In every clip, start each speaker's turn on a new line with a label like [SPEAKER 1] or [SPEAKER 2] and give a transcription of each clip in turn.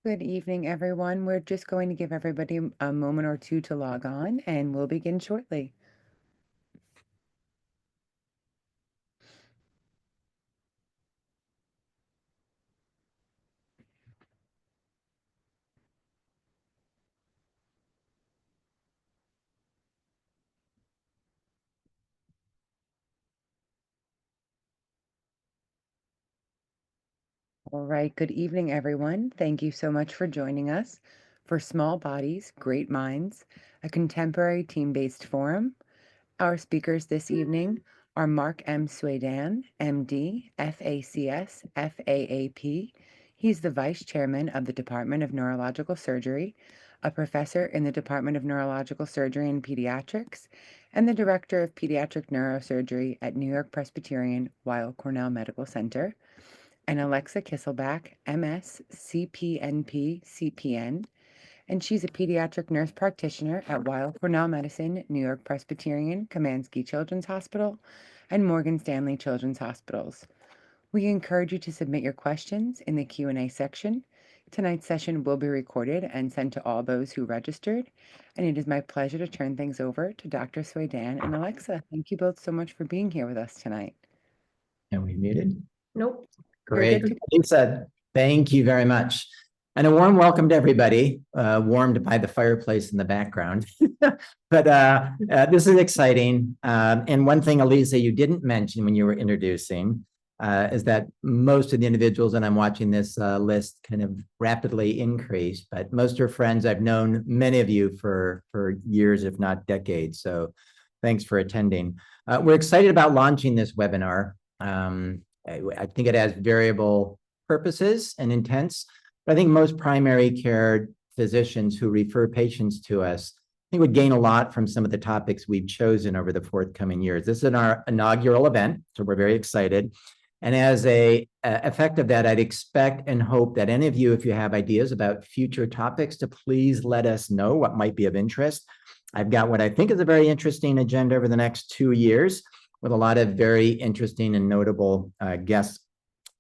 [SPEAKER 1] Good evening, everyone. We're just going to give everybody a moment or two to log on, and we'll begin shortly. All right, good evening, everyone. Thank you so much for joining us for Small Bodies, Great Minds, a contemporary team-based forum. Our speakers this evening are Mark M. Souweidane, MD, F.A.C.S, F.A.A.P. He's the Vice Chairman of the Department of Neurological Surgery, a professor in the Department of Neurological Surgery and Pediatrics, and the Director of Pediatric Neurosurgery at New York Presbyterian Weill Cornell Medical Center, and Alexa Kisselback, MS, CPNP, CPN, and she's a pediatric nurse practitioner at Weill Cornell Medicine, New York Presbyterian, Kamansky Children's Hospital, and Morgan Stanley Children's Hospitals. We encourage you to submit your questions in the Q&A section. Tonight's session will be recorded and sent to all those who registered, and it is my pleasure to turn things over to Dr. Souweidane and Alexa. Thank you both so much for being here with us tonight.
[SPEAKER 2] And we muted?
[SPEAKER 3] Nope.
[SPEAKER 2] Great. Lisa, thank you very much. And a warm welcome to everybody, warmed by the fireplace in the background. But this is exciting. And one thing, Elisa, you didn't mention when you were introducing is that most of the individuals, and I'm watching this list kind of rapidly increase, but most of your friends, I've known many of you for years, if not decades. So thanks for attending. We're excited about launching this webinar. I think it has variable purposes and intents, but I think most primary care physicians who refer patients to us, I think would gain a lot from some of the topics we've chosen over the forthcoming years. This is our inaugural event, so we're very excited. And as a effect of that, I'd expect and hope that any of you, if you have ideas about future topics, to please let us know what might be of interest. I've got what I think is a very interesting agenda over the next 2 years, with a lot of very interesting and notable guests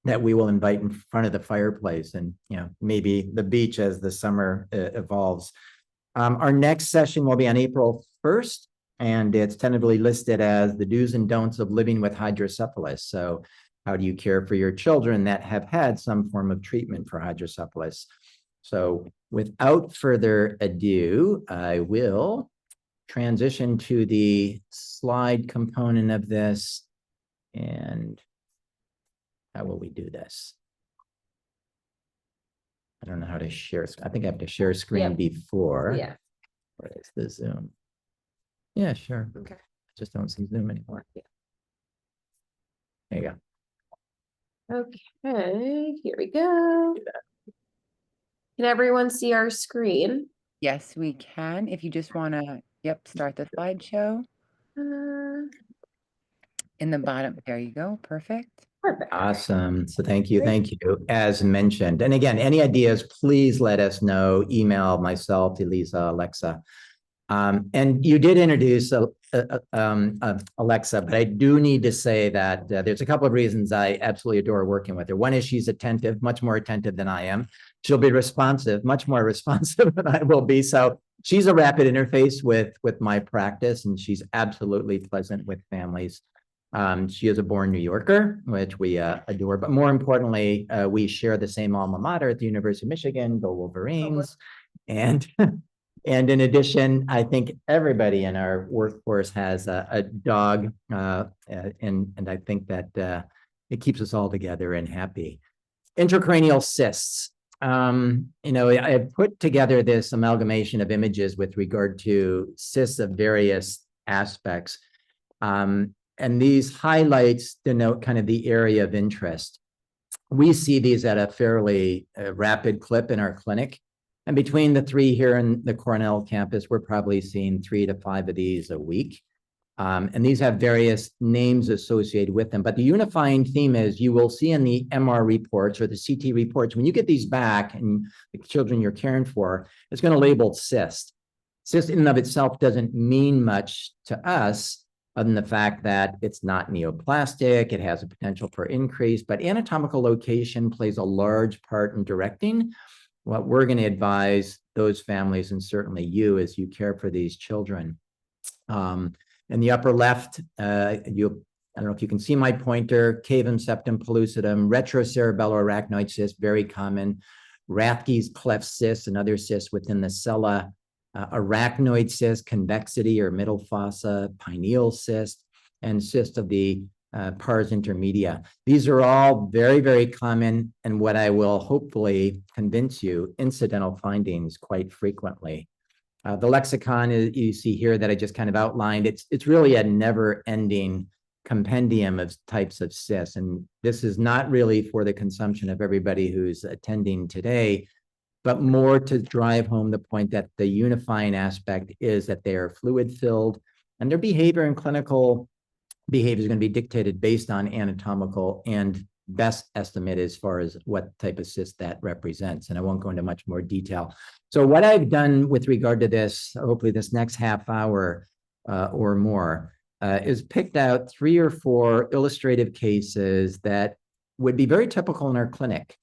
[SPEAKER 2] that we will invite in front of the fireplace and, you know, maybe the beach as the summer evolves. Our next session will be on April 1st, and it's tentatively listed as the do's and don'ts of living with hydrocephalus. So how do you care for your children that have had some form of treatment for hydrocephalus? So without further ado, I will transition to the slide component of this. And how will we do this? I don't know how to share. I think I have to share screen before.
[SPEAKER 3] Yeah.
[SPEAKER 2] Where is the Zoom? Yeah, sure.
[SPEAKER 3] Okay.
[SPEAKER 2] I just don't see Zoom anymore.
[SPEAKER 3] Yeah.
[SPEAKER 2] There you
[SPEAKER 3] go. Okay, here we go. Can everyone see our screen?
[SPEAKER 1] Yes, we can. If you just want to, start the slideshow. In the bottom, there you go. Perfect.
[SPEAKER 3] Perfect.
[SPEAKER 2] Awesome. So thank you. Thank you. As mentioned. And again, any ideas, please let us know. Email myself, Elisa, Alexa. And you did introduce Alexa, but I do need to say that there's a couple of reasons I absolutely adore working with her. One is she's attentive, much more attentive than I am. She'll be responsive, much more responsive than I will be. So she's a rapid interface with my practice, and she's absolutely pleasant with families. She is a born New Yorker, which we adore. But more importantly, we share the same alma mater at the University of Michigan, go Wolverines. And in addition, I think everybody in our workforce has a dog, and I think that it keeps us all together and happy. Intracranial cysts. You know, I put together this amalgamation of images with regard to cysts of various aspects. And these highlights denote kind of the area of interest. We see these at a fairly rapid clip in our clinic. And between the 3 here in the Cornell campus, we're probably seeing 3 to 5 of these a week. And these have various names associated with them. But the unifying theme is you will see in the MR reports or the CT reports, when you get these back and the children you're caring for, it's going to label cyst. Cyst in and of itself doesn't mean much to us, other than the fact that it's not neoplastic, it has a potential for increase, but anatomical location plays a large part in directing what we're going to advise those families, and certainly you as you care for these children. In the upper left, I don't know if you can see my pointer, cavum septum pellucidum, retrocerebellar cyst, very common, Rathke's cleft cyst, another cyst within the sella, arachnoid cyst, convexity or middle fossa, pineal cyst, and cyst of the pars intermedia. These are all very, very common, and what I will hopefully convince you, incidental findings quite frequently. The lexicon you see here that I just kind of outlined, it's really a never-ending compendium of types of cysts, and this is not really for the consumption of everybody who's attending today, but more to drive home the point that the unifying aspect is that they are fluid-filled, and their behavior and clinical behavior is going to be dictated based on anatomical and best estimate as far as what type of cyst that represents. And I won't go into much more detail. So what I've done with regard to this, hopefully this next half hour or more, is picked out 3 or 4 illustrative cases that would be very typical in our clinic.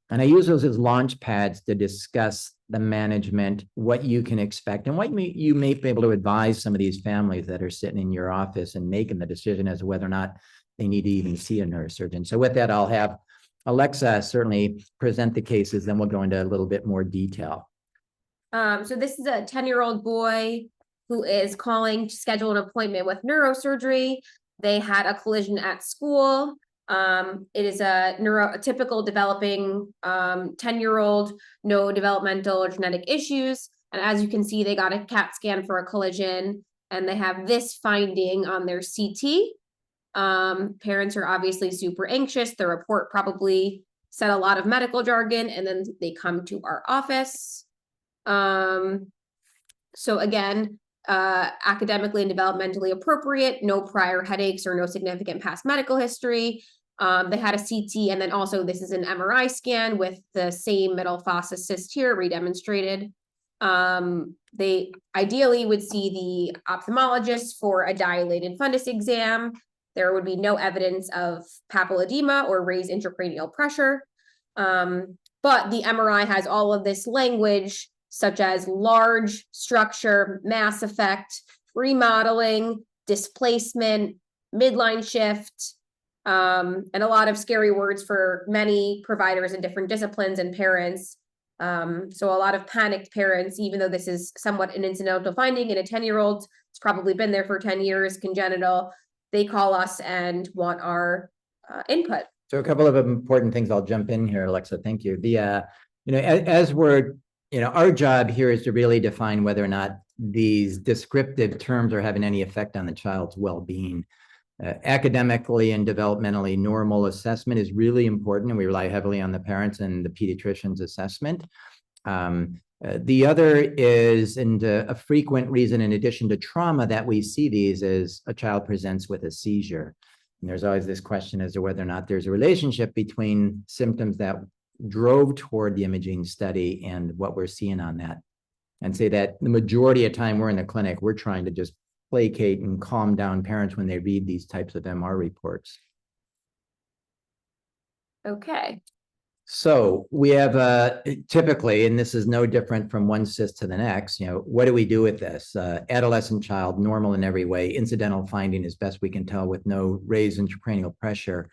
[SPEAKER 2] And I use those as launch pads to discuss the management, what you can expect, and what you may be able to advise some of these families that are sitting in your office and making the decision as to whether or not they need to even see a neurosurgeon. So with that, I'll have Alexa certainly present the cases, then we'll go into a little bit more detail.
[SPEAKER 3] So this is a 10-year-old boy who is calling to schedule an appointment with neurosurgery. They had a collision at school. It is a typical developing 10-year-old, no developmental or genetic issues. And as you can see, they got a CAT scan for a collision, and they have this finding on their CT. Parents are obviously super anxious. The report probably said a lot of medical jargon, and then they come to our office. So again, academically and developmentally appropriate, no prior headaches or no significant past medical history. They had a CT, and then also this is an MRI scan with the same middle fossa cyst here redemonstrated. They ideally would see the ophthalmologist for a dilated fundus exam. There would be no evidence of papilledema or raised intracranial pressure. But the MRI has all of this language, such as large structure, mass effect, remodeling, displacement, midline shift, and a lot of scary words for many providers in different disciplines and parents. So a lot of panicked parents, even though this is somewhat an incidental finding in a 10-year-old, it's probably been there for 10 years, congenital, they call us and want our input.
[SPEAKER 2] So a couple of important things. I'll jump in here, Alexa. Thank you. As we're, our job here is to really define whether or not these descriptive terms are having any effect on the child's well-being. Academically and developmentally normal assessment is really important, and we rely heavily on the parents and the pediatrician's assessment. The other is, and a frequent reason in addition to trauma that we see these is a child presents with a seizure. And there's always this question as to whether or not there's a relationship between symptoms that drove toward the imaging study and what we're seeing on that. And say that the majority of time we're in the clinic, we're trying to just placate and calm down parents when they read these types of MR reports.
[SPEAKER 3] Okay.
[SPEAKER 2] So we have typically, and this is no different from one cyst to the next, what do we do with this? Adolescent child, normal in every way, incidental finding as best we can tell with no raised intracranial pressure.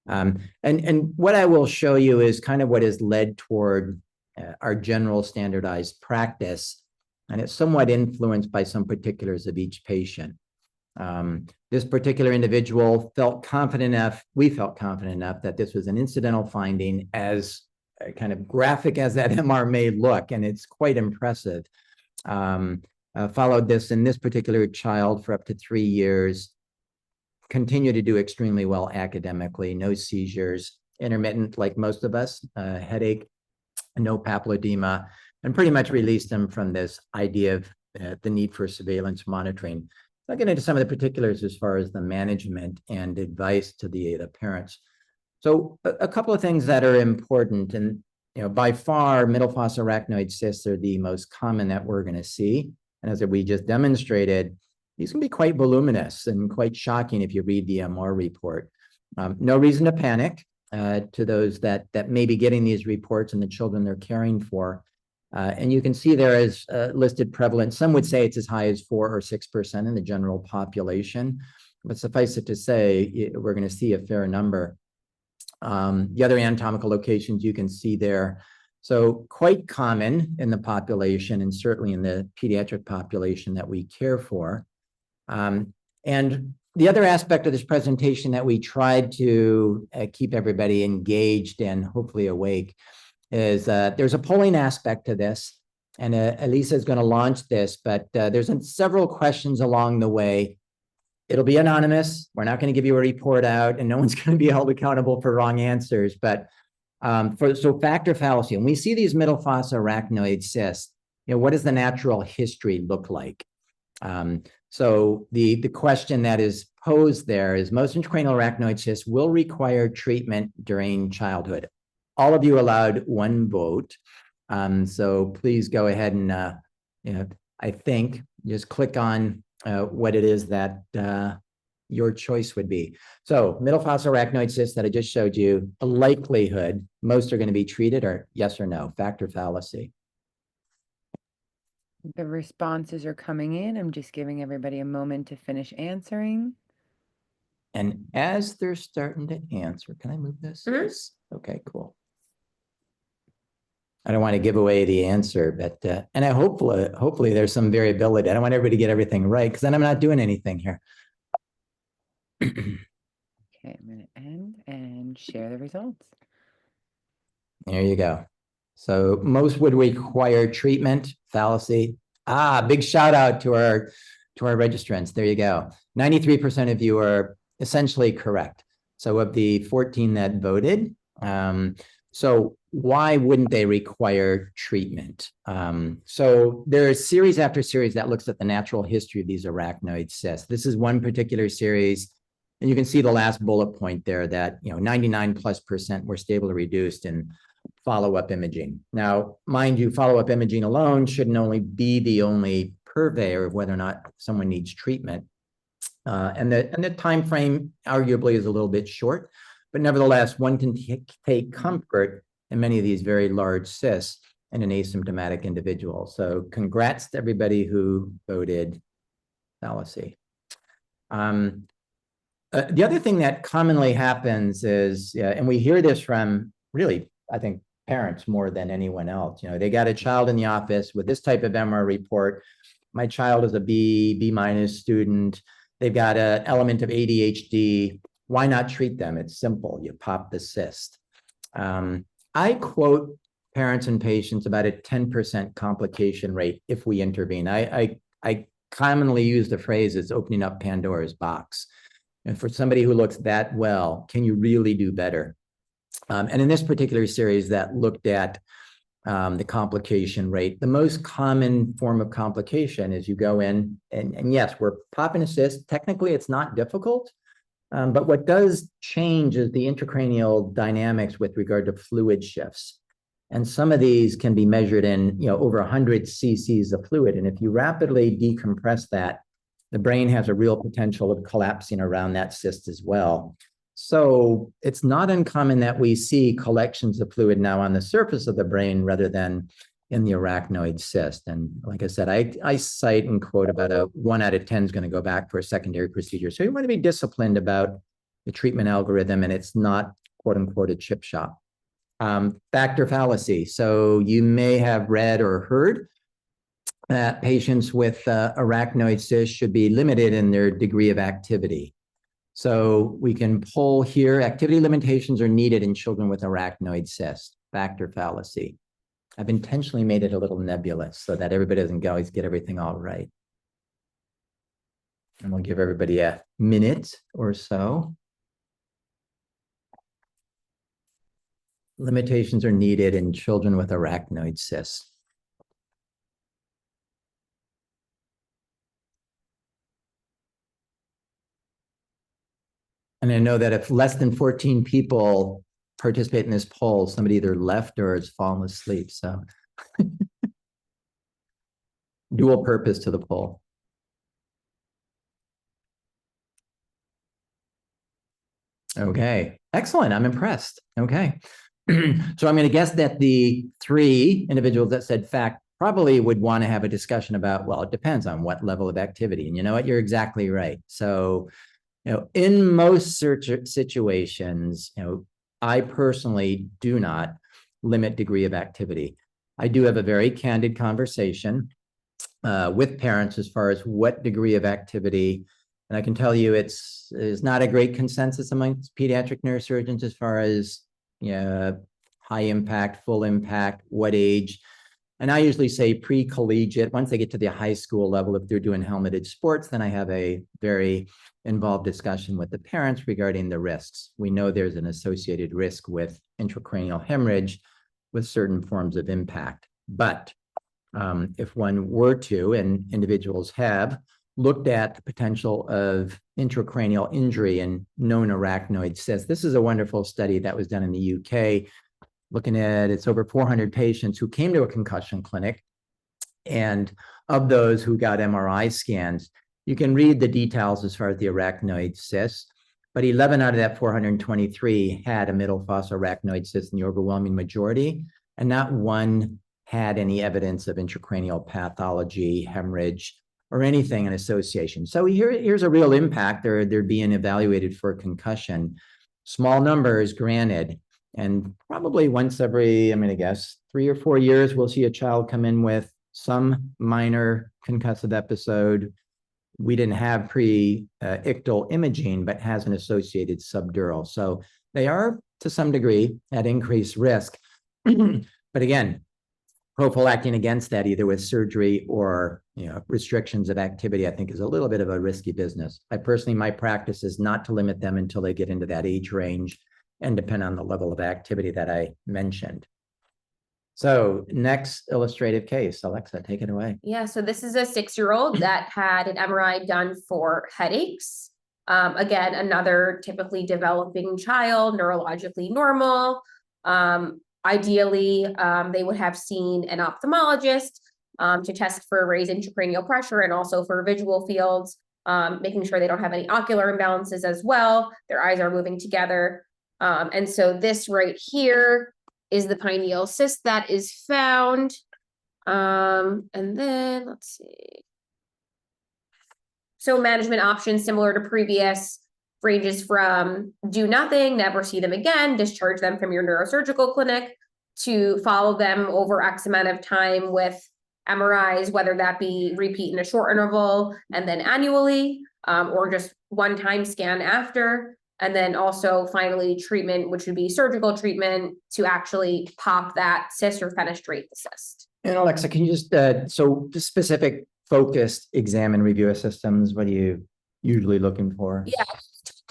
[SPEAKER 2] And what I will show you is kind of what has led toward our general standardized practice, and it's somewhat influenced by some particulars of each patient. This particular individual felt confident enough, we felt confident enough that this was an incidental finding, as kind of graphic as that MR may look, and it's quite impressive. Followed this in this particular child for up to 3 years, continued to do extremely well academically, no seizures, intermittent like most of us, headache, no papilledema, and pretty much released them from this idea of the need for surveillance monitoring. I'll get into some of the particulars as far as the management and advice to the parents. So a couple of things that are important, and by far, middle fossa arachnoid cysts are the most common that we're going to see. And as we just demonstrated, these can be quite voluminous and quite shocking if you read the MR report. No reason to panic. to those that may be getting these reports and the children they're caring for. And you can see there is listed prevalence. Some would say it's as high as 4 or 6% in the general population, but suffice it to say, we're going to see a fair number. The other anatomical locations you can see there. So quite common in the population and certainly in the pediatric population that we care for. And the other aspect of this presentation that we tried to keep everybody engaged and hopefully awake is there's a polling aspect to this, and Elisa is going to launch this, but there's several questions along the way. It'll be anonymous. We're not going to give you a report out, and no one's going to be held accountable for wrong answers. But so factor fallacy, when we see these middle fossa arachnoid cysts, what does the natural history look like? So the question that is posed there is most intracranial arachnoid cysts will require treatment during childhood. All of you allowed 1 vote. So please go ahead and, I think just click on what it is that your choice would be. So middle fossa arachnoid cysts that I just showed you, a likelihood most are going to be treated, or yes or no, factor fallacy.
[SPEAKER 1] The responses are coming in. I'm just giving everybody a moment to finish answering.
[SPEAKER 2] And as they're starting to answer, can I move this? Yes. Okay, cool. I don't want to give away the answer, but and I hopefully there's some variability. I don't want everybody to get everything right because then I'm not doing anything here.
[SPEAKER 1] Okay, I'm going to end and share the results.
[SPEAKER 2] There you go. So most would require treatment, fallacy. Big shout out to our registrants. There you go. 93% of you are essentially correct. So of the 14 that voted, so why wouldn't they require treatment? So there's series after series that looks at the natural history of these arachnoid cysts. This is one particular series, and you can see the last bullet point there that 99+% were stable or reduced in follow-up imaging. Now, mind you, follow-up imaging alone shouldn't only be the only purveyor of whether or not someone needs treatment. And the time frame arguably is a little bit short, but nevertheless, one can take comfort in many of these very large cysts in an asymptomatic individual. So congrats to everybody who voted fallacy. The other thing that commonly happens is, and we hear this from really, I think, parents more than anyone else. They got a child in the office with this type of MR report. My child is a B- student. They've got an element of ADHD. Why not treat them? It's simple. You pop the cyst. I quote parents and patients about a 10% complication rate if we intervene. I commonly use the phrase it's opening up Pandora's box. And for somebody who looks that well, can you really do better? And in this particular series that looked at the complication rate, the most common form of complication is you go in and yes, we're popping a cyst. Technically, it's not difficult. But what does change is the intracranial dynamics with regard to fluid shifts. And some of these can be measured in over 100 cc's of fluid. And if you rapidly decompress that, the brain has a real potential of collapsing around that cyst as well. So it's not uncommon that we see collections of fluid now on the surface of the brain rather than in the arachnoid cyst. And like I said, I cite and quote about a 1 out of 10 is going to go back for a secondary procedure. So you want to be disciplined about the treatment algorithm, and it's not, quote unquote, a chip shop. Factor fallacy. So you may have read or heard that patients with arachnoid cysts should be limited in their degree of activity. So we can pull here, activity limitations are needed in children with arachnoid cysts, factor fallacy. I've intentionally made it a little nebulous so that everybody doesn't always get everything all right. And we'll give everybody a minute or so. Limitations are needed in children with arachnoid cysts. And I know that if less than 14 people participate in this poll, somebody either left or has fallen asleep. So dual purpose to the poll. Okay, excellent. I'm impressed. Okay. So I'm going to guess that the 3 individuals that said fact probably would want to have a discussion about, well, it depends on what level of activity. And you know what? You're exactly right. So, in most situations, I personally do not limit degree of activity. I do have a very candid conversation with parents as far as what degree of activity. And I can tell you it's not a great consensus amongst pediatric neurosurgeons as far as high impact, full impact, what age. And I usually say pre-collegiate. Once they get to the high school level, if they're doing helmeted sports, then I have a very involved discussion with the parents regarding the risks. We know there's an associated risk with intracranial hemorrhage with certain forms of impact. But if one were to, and individuals have, looked at the potential of intracranial injury and known arachnoid cysts. This is a wonderful study that was done in the UK, looking at it's over 400 patients who came to a concussion clinic. And of those who got MRI scans, you can read the details as far as the arachnoid cysts, but 11 out of that 423 had a middle fossa arachnoid cyst in the overwhelming majority, and not one had any evidence of intracranial pathology, hemorrhage, or anything in association. So here's a real impact. They're being evaluated for concussion. Small numbers, granted, and probably once every, I'm going to guess, 3 or 4 years, we'll see a child come in with some minor concussive episode. We didn't have pre-ictal imaging, but has an associated subdural. So they are, to some degree, at increased risk. But again, prophylacting against that, either with surgery or restrictions of activity, I think is a little bit of a risky business. I personally, my practice is not to limit them until they get into that age range and depend on the level of activity that I mentioned. So next illustrative case, Alexa, take it away.
[SPEAKER 3] Yeah, so this is a 6-year-old that had an MRI done for headaches. Again, another typically developing child, neurologically normal. Ideally, they would have seen an ophthalmologist to test for raised intracranial pressure and also for visual fields, making sure they don't have any ocular imbalances as well. Their eyes are moving together. And so this right here is the pineal cyst that is found. And then let's see. So management options similar to previous ranges from do nothing, never see them again, discharge them from your neurosurgical clinic, to follow them over X amount of time with MRIs, whether that be repeat in a short interval and then annually, or just one-time scan after. And then also finally treatment, which would be surgical treatment to actually pop that cyst or fenestrate the cyst.
[SPEAKER 2] And Alexa, can you just, so just specific focused exam and review of systems, what are you usually looking for?
[SPEAKER 3] Yeah,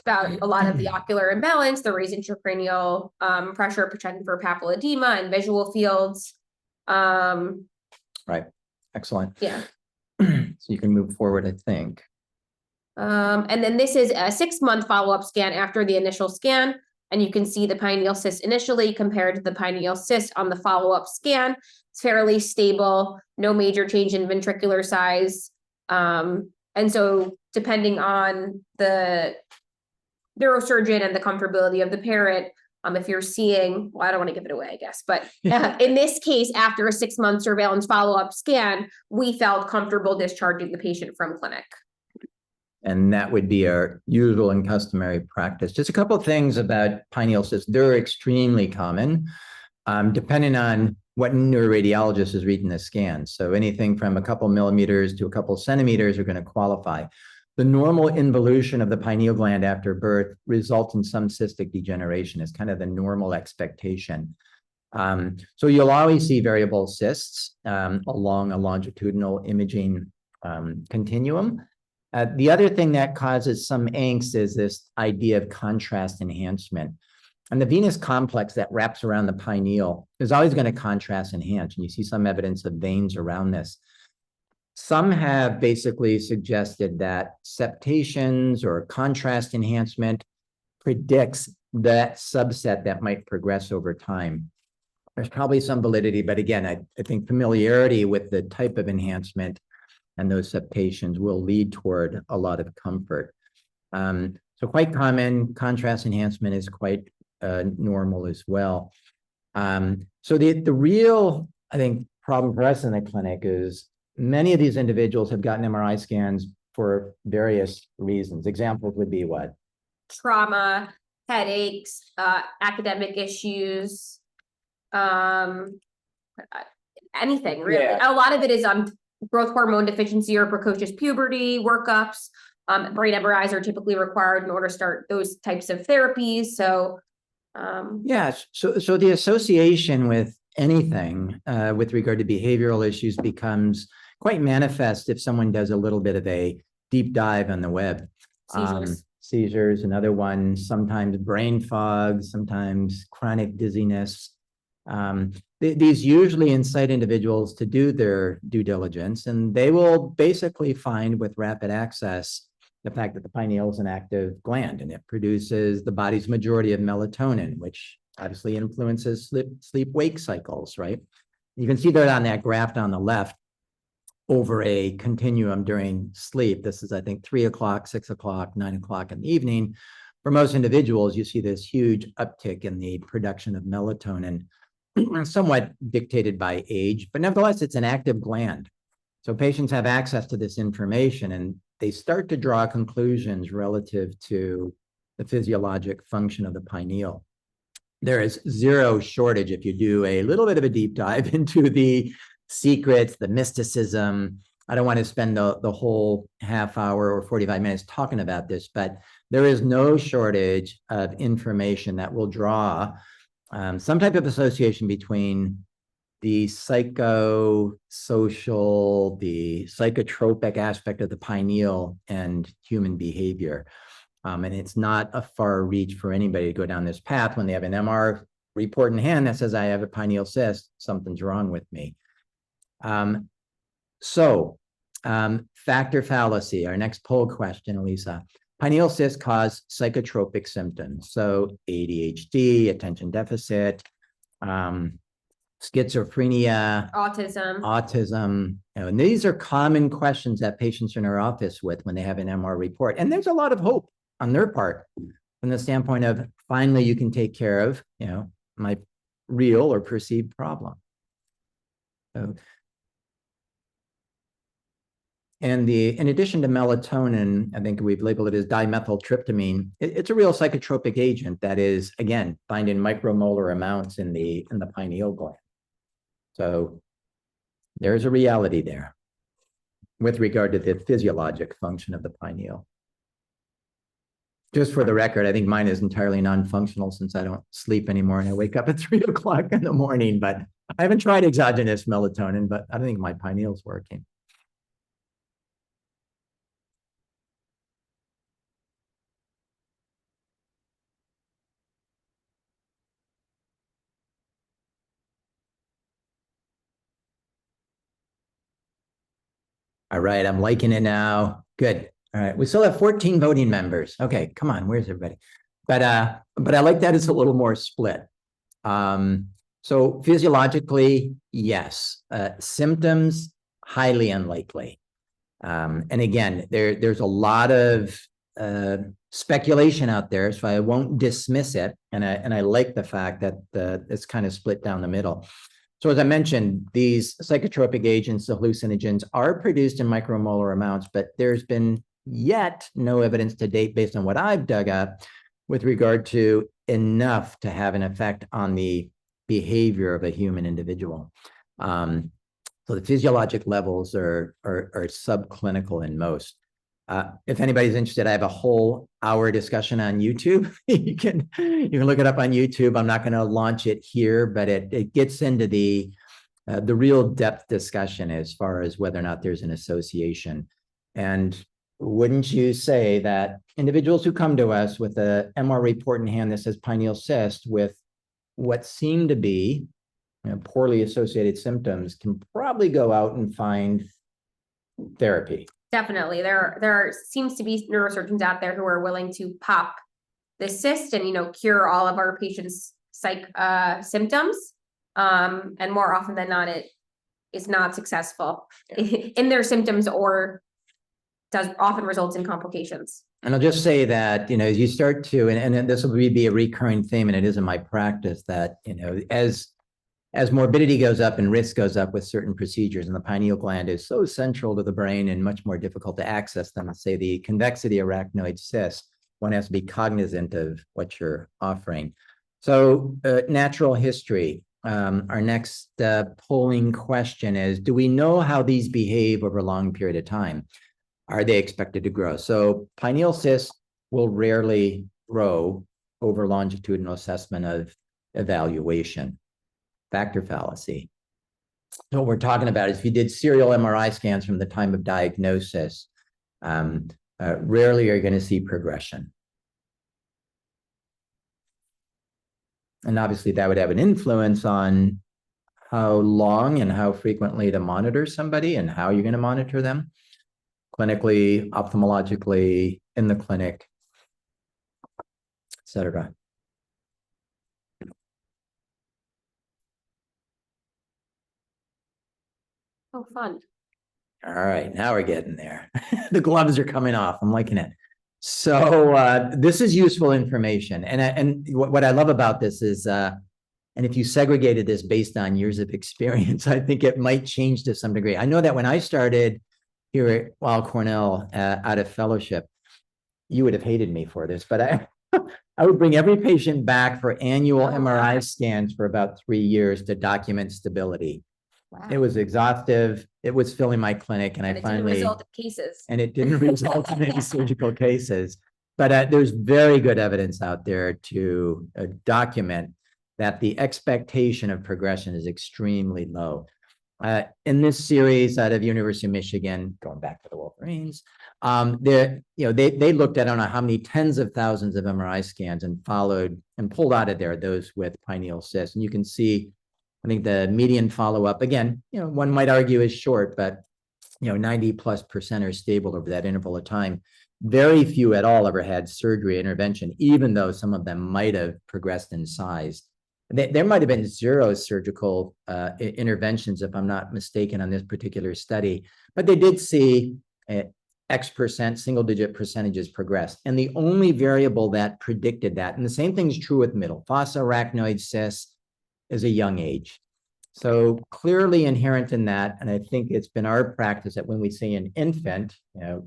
[SPEAKER 3] about a lot of the ocular imbalance, the raised intracranial pressure, checking for papilledema and visual fields.
[SPEAKER 2] Right, excellent.
[SPEAKER 3] Yeah.
[SPEAKER 2] So you can move forward, I think.
[SPEAKER 3] And then this is a 6-month follow-up scan after the initial scan. And you can see the pineal cyst initially compared to the pineal cyst on the follow-up scan. It's fairly stable, no major change in ventricular size. And so depending on the neurosurgeon and the comfortability of the parent, if you're seeing, well, I don't want to give it away, I guess, but in this case, after a 6-month surveillance follow-up scan, we felt comfortable discharging the patient from clinic.
[SPEAKER 2] And that would be our usual and customary practice. Just a couple of things about pineal cysts. They're extremely common, depending on what neuroradiologist is reading the scan. So anything from a couple millimeters to a couple centimeters are going to qualify. The normal involution of the pineal gland after birth results in some cystic degeneration. Is kind of the normal expectation. So you'll always see variable cysts along a longitudinal imaging continuum. The other thing that causes some angst is this idea of contrast enhancement. And the venous complex that wraps around the pineal is always going to contrast enhance. And you see some evidence of veins around this. Some have basically suggested that septations or contrast enhancement predicts that subset that might progress over time. There's probably some validity, but again, I think familiarity with the type of enhancement and those septations will lead toward a lot of comfort. So quite common. Contrast enhancement is quite normal as well. So the real, I think, problem for us in the clinic is many of these individuals have gotten MRI scans for various reasons. Examples would be what?
[SPEAKER 3] Trauma, headaches, academic issues, anything really.
[SPEAKER 2] Yeah.
[SPEAKER 3] A lot of it is growth hormone deficiency or precocious puberty workups. Brain MRIs are typically required in order to start those types of therapies. So,
[SPEAKER 2] yes. So the association with anything with regard to behavioral issues becomes quite manifest if someone does a little bit of a deep dive on the web. Seizures, another one, sometimes brain fog, sometimes chronic dizziness. These usually incite individuals to do their due diligence, and they will basically find with rapid access the fact that the pineal is an active gland and it produces the body's majority of melatonin, which obviously influences sleep-wake cycles, right? You can see that on that graph on the left over a continuum during sleep. This is, I think, 3 o'clock, 6 o'clock, 9 o'clock in the evening. For most individuals, you see this huge uptick in the production of melatonin, somewhat dictated by age, but nevertheless, it's an active gland. So patients have access to this information and they start to draw conclusions relative to the physiologic function of the pineal. There is zero shortage if you do a little bit of a deep dive into the secrets, the mysticism. I don't want to spend the whole half hour or 45 minutes talking about this, but there is no shortage of information that will draw some type of association between the psychosocial, the psychotropic aspect of the pineal and human behavior. And it's not a far reach for anybody to go down this path when they have an MR report in hand that says, I have a pineal cyst, something's wrong with me. Factor fallacy, our next poll question, Elisa. Pineal cysts cause psychotropic symptoms. So ADHD, attention deficit, schizophrenia, autism. And these are common questions that patients are in our office with when they have an MR report. And there's a lot of hope on their part from the standpoint of finally you can take care of, my real or perceived problem. So, and in addition to melatonin, I think we've labeled it as dimethyltryptamine. It's a real psychotropic agent that is, again, found in micromolar amounts in the pineal gland. So there's a reality there with regard to the physiologic function of the pineal. Just for the record, I think mine is entirely non-functional since I don't sleep anymore and I wake up at 3 o'clock in the morning, but I haven't tried exogenous melatonin, but I don't think my pineal's working. All right, I'm liking it now. Good. All right, we still have 14 voting members. Okay, come on, where's everybody? But I like that it's a little more split. So physiologically, yes. Symptoms, highly unlikely. And again, there's a lot of speculation out there, so I won't dismiss it. And I like the fact that it's kind of split down the middle. So as I mentioned, these psychotropic agents, the hallucinogens, are produced in micromolar amounts, but there's been yet no evidence to date based on what I've dug up with regard to enough to have an effect on the behavior of a human individual. So the physiologic levels are subclinical in most. If anybody's interested, I have a whole hour discussion on YouTube. you can look it up on YouTube. I'm not going to launch it here, but it gets into the real depth discussion as far as whether or not there's an association. And wouldn't you say that individuals who come to us with a MR report in hand that says pineal cyst with what seem to be poorly associated symptoms can probably go out and find therapy?
[SPEAKER 3] Definitely. There seems to be neurosurgeons out there who are willing to pop the cyst and, cure all of our patients' symptoms. And more often than not, it is not successful in their symptoms or does often results in complications.
[SPEAKER 2] And I'll just say that, as you start to, and this will be a recurring theme, and it is in my practice, that, as morbidity goes up and risk goes up with certain procedures, and the pineal gland is so central to the brain and much more difficult to access than, let's say, the convexity arachnoid cyst, one has to be cognizant of what you're offering. So natural history. Our next polling question is, do we know how these behave over a long period of time? Are they expected to grow? So pineal cysts will rarely grow over longitudinal assessment of evaluation. Factor fallacy. So what we're talking about is if you did serial MRI scans from the time of diagnosis, rarely are you going to see progression. And obviously that would have an influence on how long and how frequently to monitor somebody and how you're going to monitor them. Clinically, ophthalmologically, in the clinic, et cetera.
[SPEAKER 3] Oh, fun.
[SPEAKER 2] All right, now we're getting there. The gloves are coming off. I'm liking it. So this is useful information. And what I love about this is, and if you segregated this based on years of experience, I think it might change to some degree. I know that when I started here at Weill Cornell out of fellowship, you would have hated me for this, but I would bring every patient back for annual MRI scans for about 3 years to document stability. Wow. It was exhaustive. It was filling my clinic, and I finally
[SPEAKER 3] didn't result in cases.
[SPEAKER 2] And it didn't result in any surgical cases. But there's very good evidence out there to document that the expectation of progression is extremely low. In this series out of University of Michigan, going back to the Wolverines, they looked at, I don't know how many tens of thousands of MRI scans and followed and pulled out of there those with pineal cysts. And you can see, I think the median follow-up, again, one might argue is short, but 90+% are stable over that interval of time. Very few at all ever had surgery intervention, even though some of them might have progressed in size. There might have been 0 surgical interventions, if I'm not mistaken, on this particular study, but they did see X%, single-digit percentages progress. And the only variable that predicted that, and the same thing's true with middle fossa arachnoid cysts, is a young age. So clearly inherent in that, and I think it's been our practice that when we see an infant,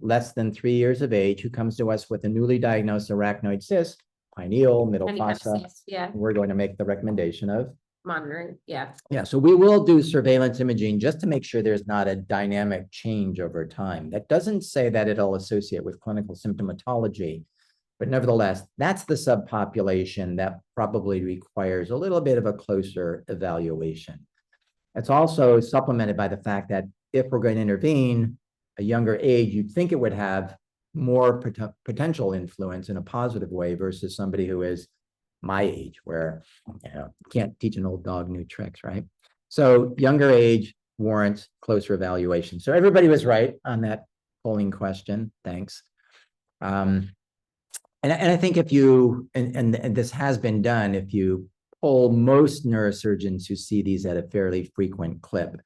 [SPEAKER 2] less than 3 years of age, who comes to us with a newly diagnosed arachnoid cyst, pineal, middle fossa, we're going to make the recommendation of
[SPEAKER 3] monitoring. Yeah.
[SPEAKER 2] So we will do surveillance imaging just to make sure there's not a dynamic change over time. That doesn't say that it'll associate with clinical symptomatology, but nevertheless, that's the subpopulation that probably requires a little bit of a closer evaluation. It's also supplemented by the fact that if we're going to intervene a younger age, you'd think it would have more potential influence in a positive way versus somebody who is my age, where you can't teach an old dog new tricks, right? So younger age warrants closer evaluation. So everybody was right on that polling question. Thanks. And I think if you, and this has been done, if you poll most neurosurgeons who see these at a fairly frequent clip,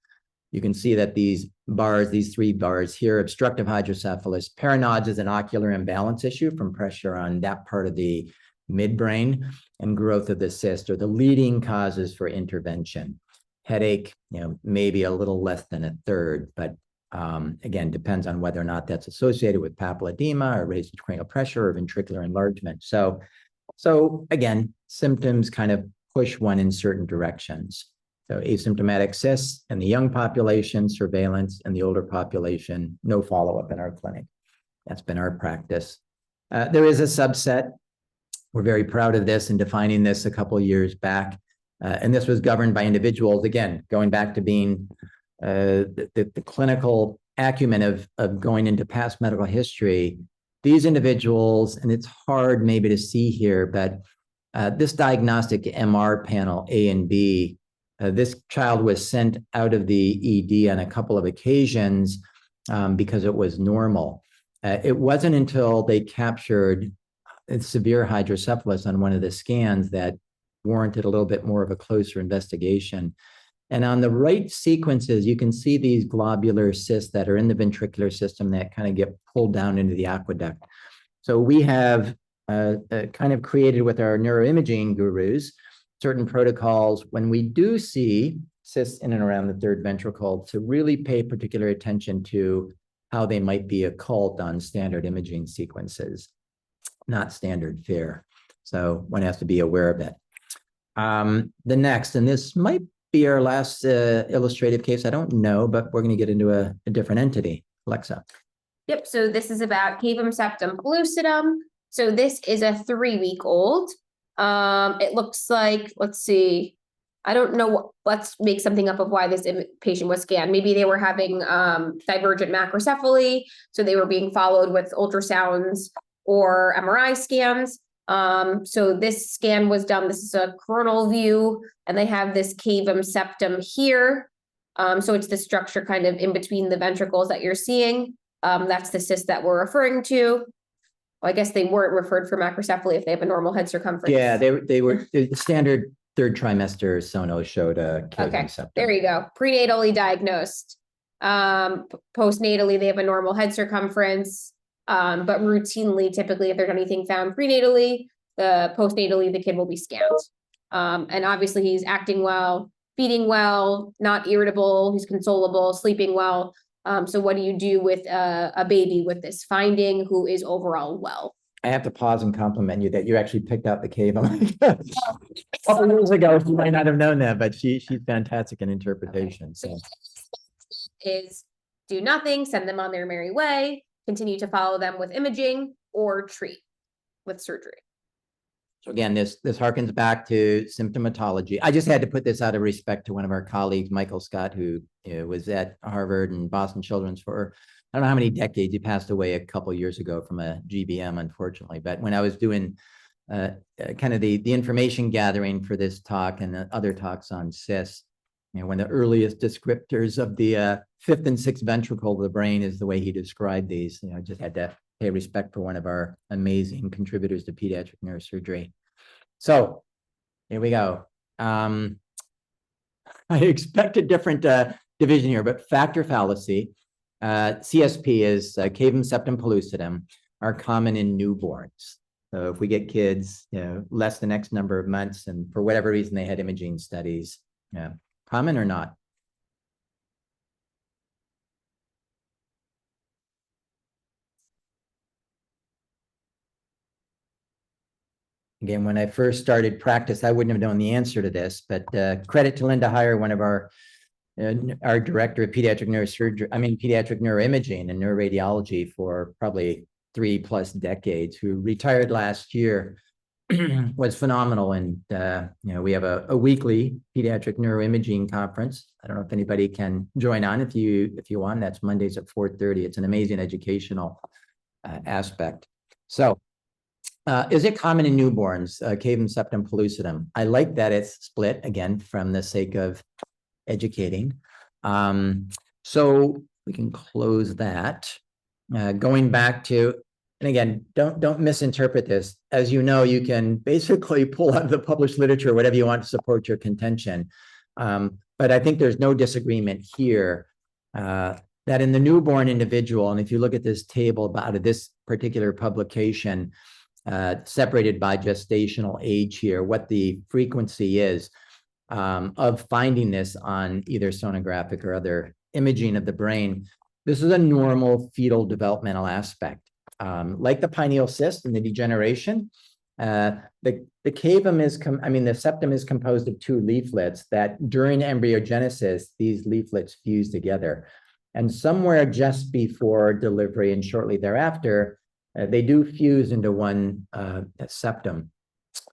[SPEAKER 2] you can see that these 3 bars here, obstructive hydrocephalus, paranods is an ocular imbalance issue from pressure on that part of the midbrain, and growth of the cyst are the leading causes for intervention. Headache, maybe a little less than a third, but again, depends on whether or not that's associated with papilledema or raised intracranial pressure or ventricular enlargement. So again, symptoms kind of push one in certain directions. So asymptomatic cysts in the young population, surveillance in the older population, no follow-up in our clinic. That's been our practice. There is a subset. We're very proud of this and defining this a couple of years back. And this was governed by individuals, again, going back to being the clinical acumen of going into past medical history. These individuals, and it's hard maybe to see here, but this diagnostic MR panel, A and B, this child was sent out of the ED on a couple of occasions because it was normal. It wasn't until they captured severe hydrocephalus on one of the scans that warranted a little bit more of a closer investigation. And on the right sequences, you can see these globular cysts that are in the ventricular system that kind of get pulled down into the aqueduct. So we have kind of created with our neuroimaging gurus certain protocols when we do see cysts in and around the third ventricle to really pay particular attention to how they might be occult on standard imaging sequences, not standard fare. So one has to be aware of it. The next, and this might be our last illustrative case, I don't know, but we're going to get into a different entity. Alexa.
[SPEAKER 3] Yep, so this is about cavum septum pellucidum. So this is a 3-week-old. It looks like, let's see, I don't know, let's make something up of why this patient was scanned. Maybe they were having divergent macrocephaly, so they were being followed with ultrasounds or MRI scans. So this scan was done, this is a coronal view, and they have this cavum septum here. So it's the structure kind of in between the ventricles that you're seeing. That's the cyst that we're referring to. Well, I guess they weren't referred for macrocephaly if they have a normal head circumference.
[SPEAKER 2] Yeah, they were the standard third trimester sono showed a cavum septum.
[SPEAKER 3] There you go. Prenatally diagnosed. Postnatally, they have a normal head circumference. But routinely, typically, if there's anything found prenatally, postnatally, the kid will be scanned. And obviously, he's acting well, feeding well, not irritable, he's consolable, sleeping well. So what do you do with a baby with this finding who is overall well?
[SPEAKER 2] I have to pause and compliment you that you actually picked out the cavum. A couple years ago, you might not have known that, but she's fantastic in interpretation. So
[SPEAKER 3] is do nothing, send them on their merry way, continue to follow them with imaging, or treat with surgery.
[SPEAKER 2] So again, this harkens back to symptomatology. I just had to put this out of respect to one of our colleagues, Michael Scott, who was at Harvard and Boston Children's for I don't know how many decades. He passed away a couple of years ago from a GBM, unfortunately. But when I was doing kind of the information gathering for this talk and other talks on cysts, one of the earliest descriptors of the fifth and sixth ventricle of the brain is the way he described these. I just had to pay respect for one of our amazing contributors to pediatric neurosurgery. So here we go. I expect a different division here, but factor fallacy, CSP is cavum septum pellucidum, are common in newborns. So if we get kids, less than X number of months, and for whatever reason they had imaging studies, common or not? Again, when I first started practice, I wouldn't have known the answer to this, but credit to Linda Heyer, one of our director of pediatric neurosurgery, pediatric neuroimaging and neuroradiology for probably 3+ decades, who retired last year, was phenomenal. And, we have a weekly pediatric neuroimaging conference. I don't know if anybody can join on if you want. That's Mondays at 4:30. It's an amazing educational aspect. So is it common in newborns, cavum septum pellucidum? I like that it's split, again, from the sake of educating. So we can close that. Going back to, and again, don't misinterpret this. As you know, you can basically pull out the published literature, whatever you want to support your contention. But I think there's no disagreement here that in the newborn individual, and if you look at this table out of this particular publication, separated by gestational age here, what the frequency is of finding this on either sonographic or other imaging of the brain. This is a normal fetal developmental aspect. Like the pineal cyst and the degeneration, the cavum is, the septum is composed of 2 leaflets that during embryogenesis, these leaflets fuse together. And somewhere just before delivery and shortly thereafter, they do fuse into one septum.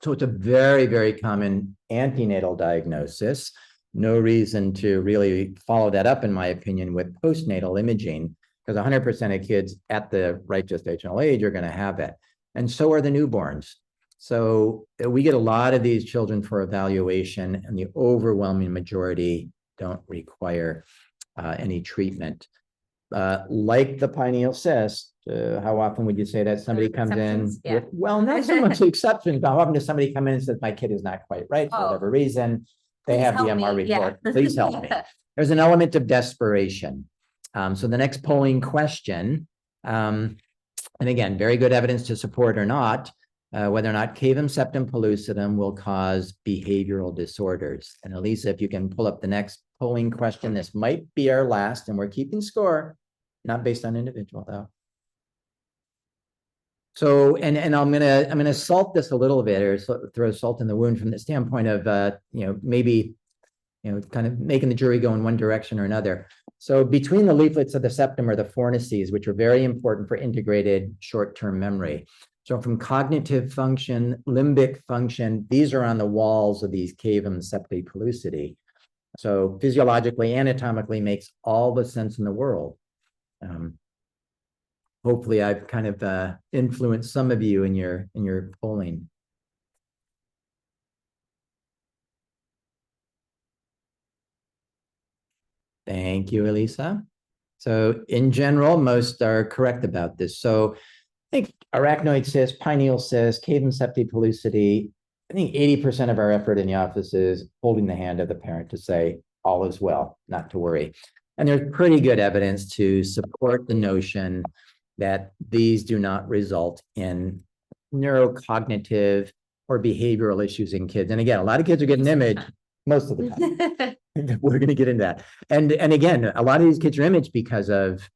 [SPEAKER 2] So it's a very, very common antenatal diagnosis. No reason to really follow that up, in my opinion, with postnatal imaging, because 100% of kids at the right gestational age are going to have it. And so are the newborns. So we get a lot of these children for evaluation, and the overwhelming majority don't require any treatment. Like the pineal cyst, how often would you say that somebody comes in?
[SPEAKER 3] Yeah.
[SPEAKER 2] With, well, not so much exceptions, but how often does somebody come in and says, my kid is not quite right for whatever reason? They have the MR report. Yeah. Please help me. There's an element of desperation. So the next polling question, And again, very good evidence to support or not, whether or not cavum septum pellucidum will cause behavioral disorders. And Elisa, if you can pull up the next polling question, this might be our last, and we're keeping score, not based on individual though. So, and I'm gonna salt this a little bit, or throw salt in the wound from the standpoint of maybe kind of making the jury go in one direction or another. So between the leaflets of the septum are the fornices, which are very important for integrated short-term memory. So from cognitive function, limbic function, these are on the walls of these cavum septi pellucidum. So physiologically, anatomically makes all the sense in the world. Hopefully I've kind of influenced some of you in your polling. Thank you, Elisa. So in general, most are correct about this. So I think arachnoid cyst, pineal cyst, cavum septi pellucidum, I think 80% of our effort in the office is holding the hand of the parent to say, all is well, not to worry. And there's pretty good evidence to support the notion that these do not result in neurocognitive or behavioral issues in kids. And again, a lot of kids are getting imaged most of the time. We're going to get into that. And again, a lot of these kids are imaged because of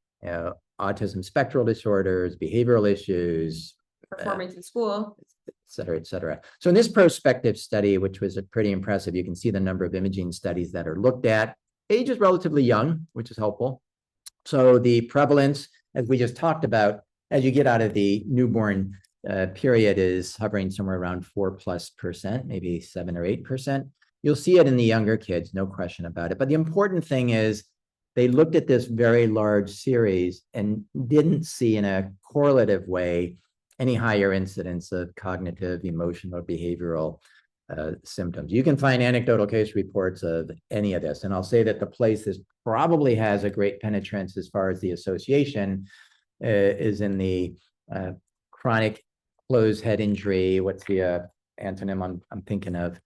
[SPEAKER 2] autism spectral disorders, behavioral issues,
[SPEAKER 3] performance in school,
[SPEAKER 2] et cetera, et cetera. So in this prospective study, which was pretty impressive, you can see the number of imaging studies that are looked at. Age is relatively young, which is helpful. So the prevalence, as we just talked about, as you get out of the newborn period, is hovering somewhere around 4+%, maybe 7 or 8%. You'll see it in the younger kids, no question about it. But the important thing is they looked at this very large series and didn't see in a correlative way any higher incidence of cognitive, emotional, behavioral symptoms. You can find anecdotal case reports of any of this. And I'll say that the place that probably has a great penetrance as far as the association is in the chronic closed head injury. What's the antonym I'm thinking of?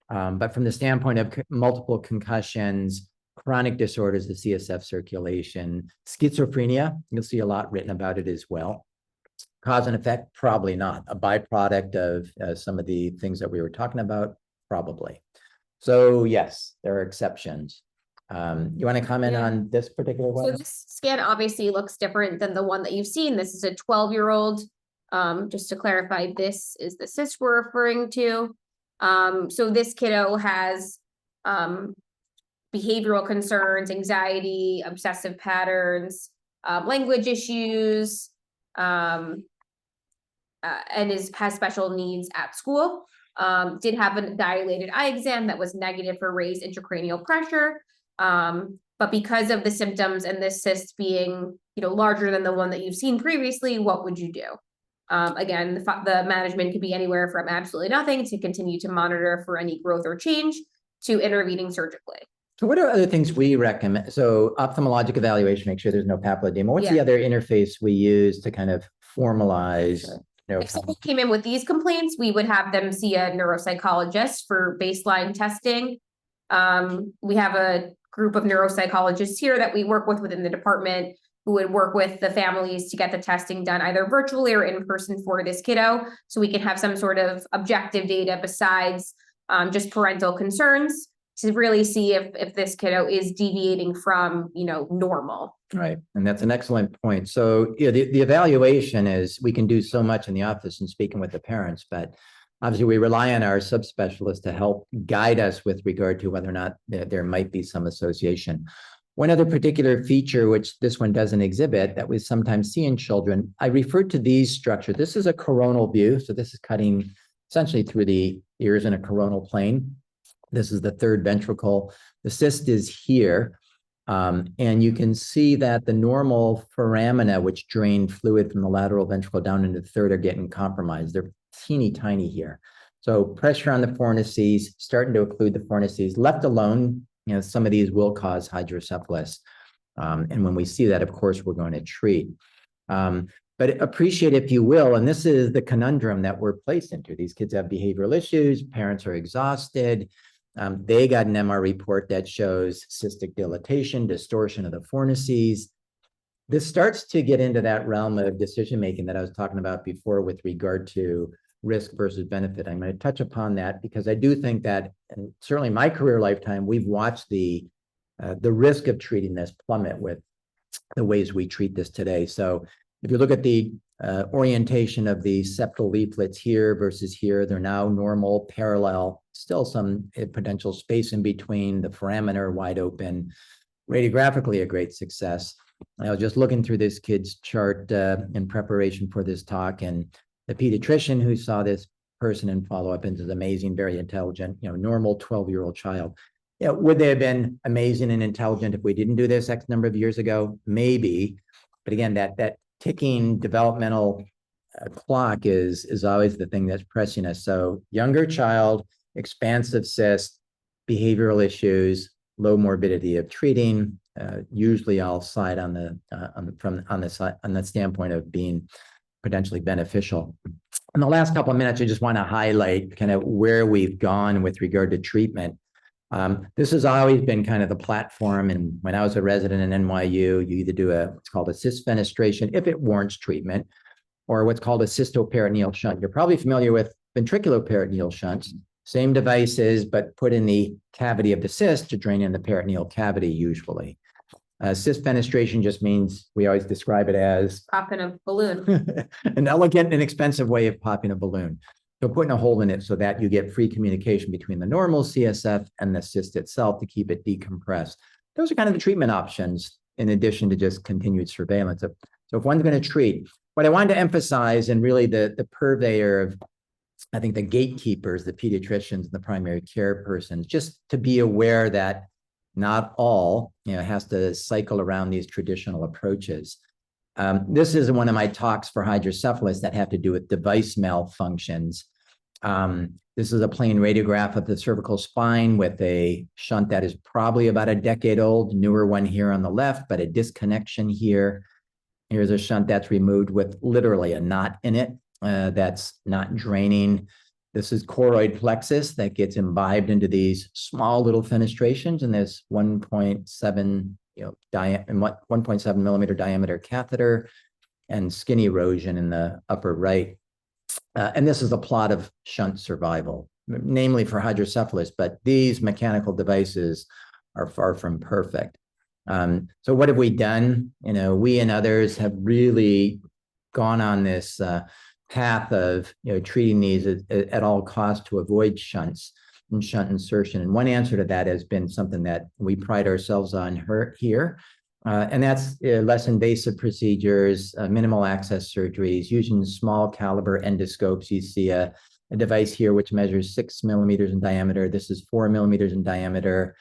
[SPEAKER 2] But from the standpoint of multiple concussions, chronic disorders, the CSF circulation, schizophrenia, you'll see a lot written about it as well. Cause and effect, probably not. A byproduct of some of the things that we were talking about, probably. So yes, there are exceptions. You want to comment on this particular one?
[SPEAKER 3] So this scan obviously looks different than the one that you've seen. This is a 12-year-old. Just to clarify, this is the cyst we're referring to. So this kiddo has behavioral concerns, anxiety, obsessive patterns, language issues, and has special needs at school. Did have a dilated eye exam that was negative for raised intracranial pressure. But because of the symptoms and this cyst being, larger than the one that you've seen previously, what would you do? Again, the management could be anywhere from absolutely nothing to continue to monitor for any growth or change to intervening surgically.
[SPEAKER 2] So what are other things we recommend? So ophthalmologic evaluation, make sure there's no papilledema. What's the other interface we use to kind of formalize?
[SPEAKER 3] If someone came in with these complaints, we would have them see a neuropsychologist for baseline testing. We have a group of neuropsychologists here that we work with within the department who would work with the families to get the testing done either virtually or in person for this kiddo. So we can have some sort of objective data besides just parental concerns to really see if this kiddo is deviating from, normal.
[SPEAKER 2] Right. And that's an excellent point. So the evaluation is, we can do so much in the office and speaking with the parents, but obviously we rely on our subspecialists to help guide us with regard to whether or not there might be some association. One other particular feature, which this one doesn't exhibit, that we sometimes see in children, I referred to these structures. This is a coronal view. So this is cutting essentially through the ears in a coronal plane. This is the third ventricle. The cyst is here. And you can see that the normal foramina, which drain fluid from the lateral ventricle down into the third, are getting compromised. They're teeny tiny here. So pressure on the fornices, starting to occlude the fornices. Left alone, some of these will cause hydrocephalus. And when we see that, of course, we're going to treat. But appreciate, if you will, and this is the conundrum that we're placed into. These kids have behavioral issues. Parents are exhausted. They got an MR report that shows cystic dilatation, distortion of the fornices. This starts to get into that realm of decision-making that I was talking about before with regard to risk versus benefit. I'm going to touch upon that because I do think that, and certainly my career lifetime, we've watched the risk of treating this plummet with the ways we treat this today. So if you look at the orientation of the septal leaflets here versus here, they're now normal, parallel, still some potential space in between, the foramen wide open, radiographically a great success. I was just looking through this kid's chart in preparation for this talk, and the pediatrician who saw this person in follow-up is amazing, very intelligent, normal 12-year-old child. Would they have been amazing and intelligent if we didn't do this X number of years ago? Maybe. But again, that ticking developmental clock is always the thing that's pressing us. So younger child, expansive cyst, behavioral issues, low morbidity of treating, usually I'll side on the standpoint of being potentially beneficial. In the last couple of minutes, I just want to highlight kind of where we've gone with regard to treatment. This has always been kind of the platform. And when I was a resident in NYU, you either do what's called a cyst fenestration if it warrants treatment, or what's called a cystoperitoneal shunt. You're probably familiar with ventriculoperitoneal shunts, same devices, but put in the cavity of the cyst to drain in the peritoneal cavity usually. Cyst fenestration just means we always describe it as
[SPEAKER 3] popping a balloon.
[SPEAKER 2] An elegant and expensive way of popping a balloon. So putting a hole in it so that you get free communication between the normal CSF and the cyst itself to keep it decompressed. Those are kind of the treatment options in addition to just continued surveillance. So if one's going to treat, what I wanted to emphasize, and really the purveyor of, I think, the gatekeepers, the pediatricians, and the primary care persons, just to be aware that not all, has to cycle around these traditional approaches. This is one of my talks for hydrocephalus that have to do with device malfunctions. This is a plain radiograph of the cervical spine with a shunt that is probably about a decade old, newer one here on the left, but a disconnection here. Here's a shunt that's removed with literally a knot in it that's not draining. This is choroid plexus that gets imbibed into these small little fenestrations in this 1.7 1.7 millimeter diameter catheter and skin erosion in the upper right. And this is a plot of shunt survival, namely for hydrocephalus, but these mechanical devices are far from perfect. So what have we done? We and others have really gone on this path of treating these at all costs to avoid shunts and shunt insertion. And one answer to that has been something that we pride ourselves on here, and that's less invasive procedures, minimal access surgeries, using small caliber endoscopes. You see a device here which measures 6 millimeters in diameter. This is 4 millimeters in diameter.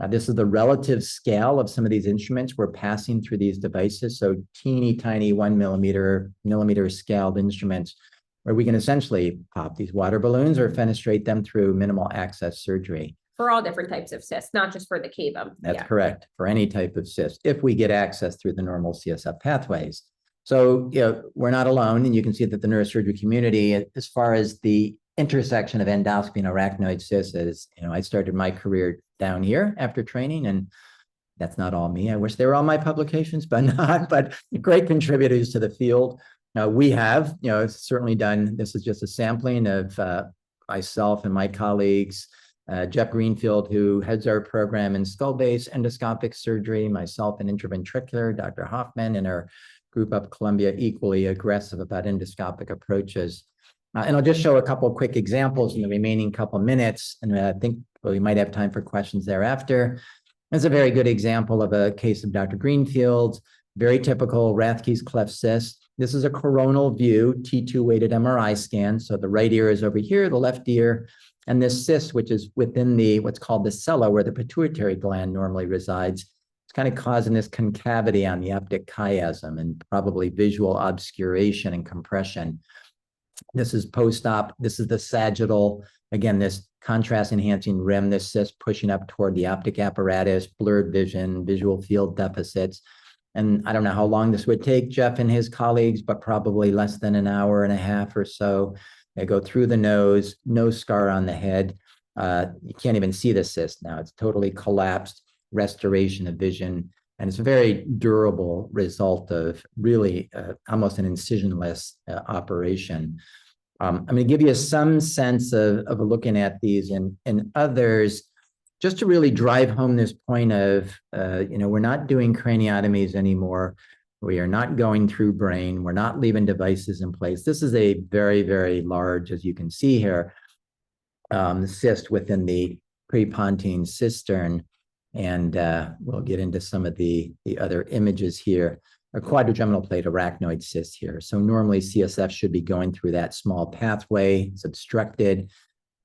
[SPEAKER 2] This is the relative scale of some of these instruments we're passing through these devices. So teeny tiny 1 millimeter scaled instruments where we can essentially pop these water balloons or fenestrate them through minimal access surgery.
[SPEAKER 3] For all different types of cysts, not just for the cavum.
[SPEAKER 2] That's correct, for any type of cyst, if we get access through the normal CSF pathways. So, we're not alone, and you can see that the neurosurgery community, as far as the intersection of endoscopy and arachnoid cysts is, I started my career down here after training, and that's not all me. I wish they were all my publications, but not, but great contributors to the field. We have, certainly done, this is just a sampling of myself and my colleagues, Jeff Greenfield, who heads our program in skull-base endoscopic surgery, myself in intraventricular, Dr. Hoffman, and our group up Columbia, equally aggressive about endoscopic approaches. And I'll just show a couple of quick examples in the remaining couple of minutes, and I think we might have time for questions thereafter. That's a very good example of a case of Dr. Greenfield's, very typical Rathke's cleft cyst. This is a coronal view, T2 weighted MRI scan. So the right ear is over here, the left ear, and this cyst, which is within the what's called the sella, where the pituitary gland normally resides, it's kind of causing this concavity on the optic chiasm and probably visual obscuration and compression. This is post-op. This is the sagittal. Again, this contrast enhancing rim, this cyst pushing up toward the optic apparatus, blurred vision, visual field deficits. And I don't know how long this would take Jeff and his colleagues, but probably less than an hour and a half or so. They go through the nose, no scar on the head. You can't even see the cyst now. It's totally collapsed, restoration of vision. And it's a very durable result of really almost an incisionless operation. I'm going to give you some sense of looking at these and others, just to really drive home this point of, we're not doing craniotomies anymore. We are not going through brain. We're not leaving devices in place. This is a very, very large, as you can see here, cyst within the prepontine cistern. And we'll get into some of the other images here. A quadrigeminal plate arachnoid cyst here. So normally CSF should be going through that small pathway. It's obstructed.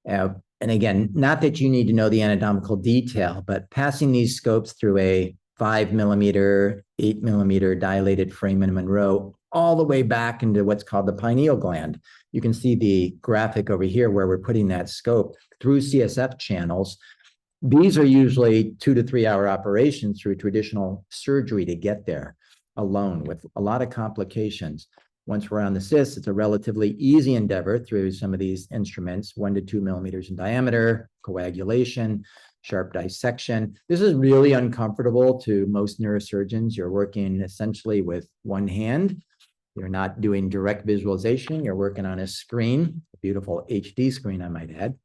[SPEAKER 2] And again, not that you need to know the anatomical detail, but passing these scopes through a 5 millimeter, 8 millimeter dilated foramen Monroe all the way back into what's called the pineal gland. You can see the graphic over here where we're putting that scope through CSF channels. These are usually 2 to 3 hour operations through traditional surgery to get there alone, with a lot of complications. Once we're on the cyst, it's a relatively easy endeavor through some of these instruments, 1 to 2 millimeters in diameter, coagulation, sharp dissection. This is really uncomfortable to most neurosurgeons. You're working essentially with one hand. You're not doing direct visualization. You're working on a screen, a beautiful HD screen, I might add,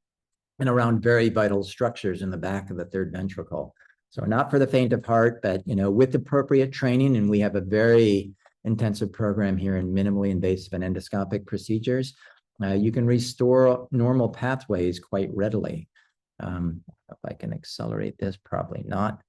[SPEAKER 2] and around very vital structures in the back of the third ventricle. So not for the faint of heart, but with appropriate training, and we have a very intensive program here in minimally invasive and endoscopic procedures, you can restore normal pathways quite readily. If I can accelerate this, probably not.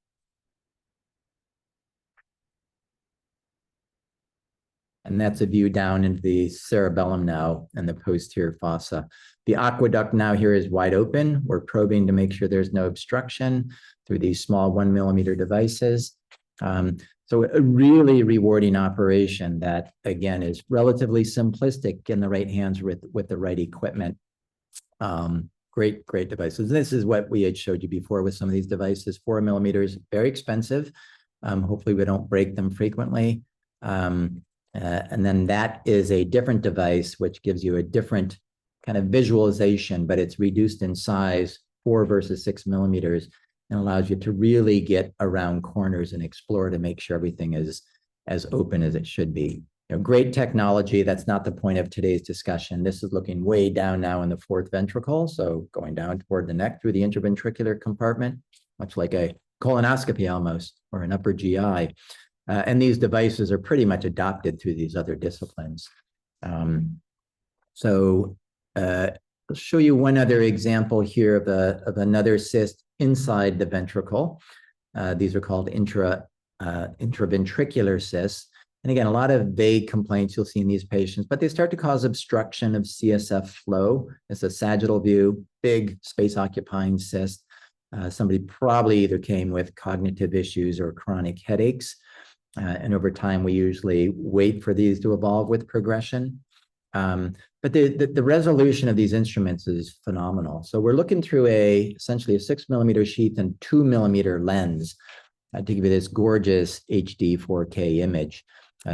[SPEAKER 2] And that's a view down into the cerebellum now and the posterior fossa. The aqueduct now here is wide open. We're probing to make sure there's no obstruction through these small 1 millimeter devices. So a really rewarding operation that, again, is relatively simplistic in the right hands with the right equipment. Great devices. This is what we had showed you before with some of these devices. 4 millimeters, very expensive. Hopefully we don't break them frequently. And then that is a different device, which gives you a different kind of visualization, but it's reduced in size, 4 versus 6 millimeters, and allows you to really get around corners and explore to make sure everything is as open as it should be. Great technology. That's not the point of today's discussion. This is looking way down now in the fourth ventricle, so going down toward the neck through the interventricular compartment, much like a colonoscopy almost, or an upper GI. And these devices are pretty much adopted through these other disciplines. I'll show you one other example here of another cyst inside the ventricle. These are called intraventricular cysts. And again, a lot of vague complaints you'll see in these patients, but they start to cause obstruction of CSF flow. It's a sagittal view, big space-occupying cyst. Somebody probably either came with cognitive issues or chronic headaches. And over time, we usually wait for these to evolve with progression. But the resolution of these instruments is phenomenal. So we're looking through essentially a 6 millimeter sheath and 2 millimeter lens to give you this gorgeous HD 4K image.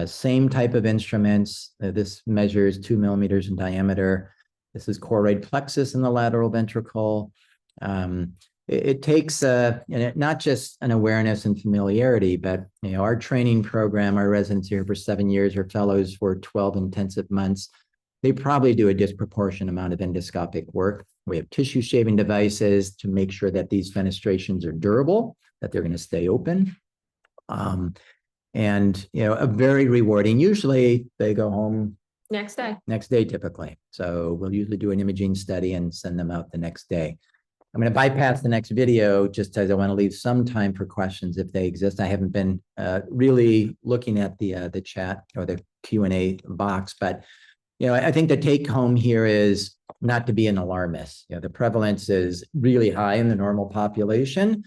[SPEAKER 2] Same type of instruments. This measures 2 millimeters in diameter. This is choroid plexus in the lateral ventricle. It takes not just an awareness and familiarity, but our training program, our residents here for 7 years, our fellows for 12 intensive months, they probably do a disproportionate amount of endoscopic work. We have tissue shaving devices to make sure that these fenestrations are durable, that they're going to stay open. And a very rewarding, usually they go home next day typically. So we'll usually do an imaging study and send them out the next day. I'm going to bypass the next video just as I want to leave some time for questions if they exist. I haven't been really looking at the chat or the Q&A box, but I think the take home here is not to be an alarmist. The prevalence is really high in the normal population,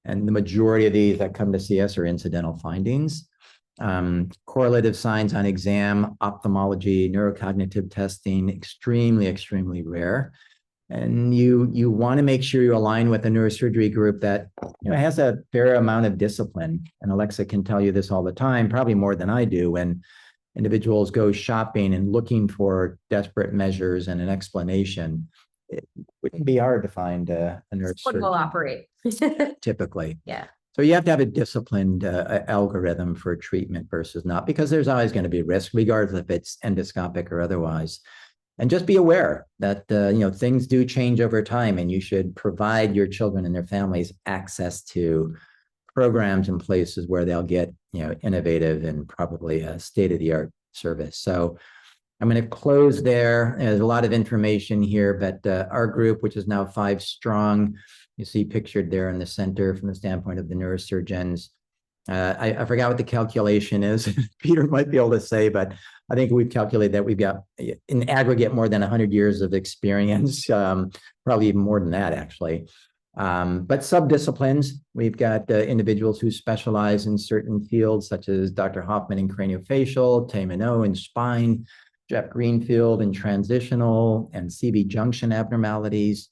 [SPEAKER 2] and the majority of these that come to see us are incidental findings. Correlative signs on exam, ophthalmology, neurocognitive testing, extremely rare. And you want to make sure you align with a neurosurgery group that has a fair amount of discipline. And Alexa can tell you this all the time, probably more than I do, when individuals go shopping and looking for desperate measures and an explanation. It wouldn't be hard to find a neurosurgeon.
[SPEAKER 3] Will operate.
[SPEAKER 2] Typically.
[SPEAKER 3] Yeah.
[SPEAKER 2] So you have to have a disciplined algorithm for treatment versus not, because there's always going to be risk, regardless if it's endoscopic or otherwise. And just be aware that things do change over time, and you should provide your children and their families access to programs and places where they'll get innovative and probably a state-of-the-art service. So I'm going to close there. There's a lot of information here, but our group, which is now 5 strong, you see pictured there in the center from the standpoint of the neurosurgeons. I forgot what the calculation is. Peter might be able to say, but I think we've calculated that we've got in aggregate more than 100 years of experience, probably even more than that, actually. But subdisciplines, we've got individuals who specialize in certain fields, such as Dr. Hoffman in craniofacial, Tay Minot in spine, Jeff Greenfield in transitional and CV junction abnormalities.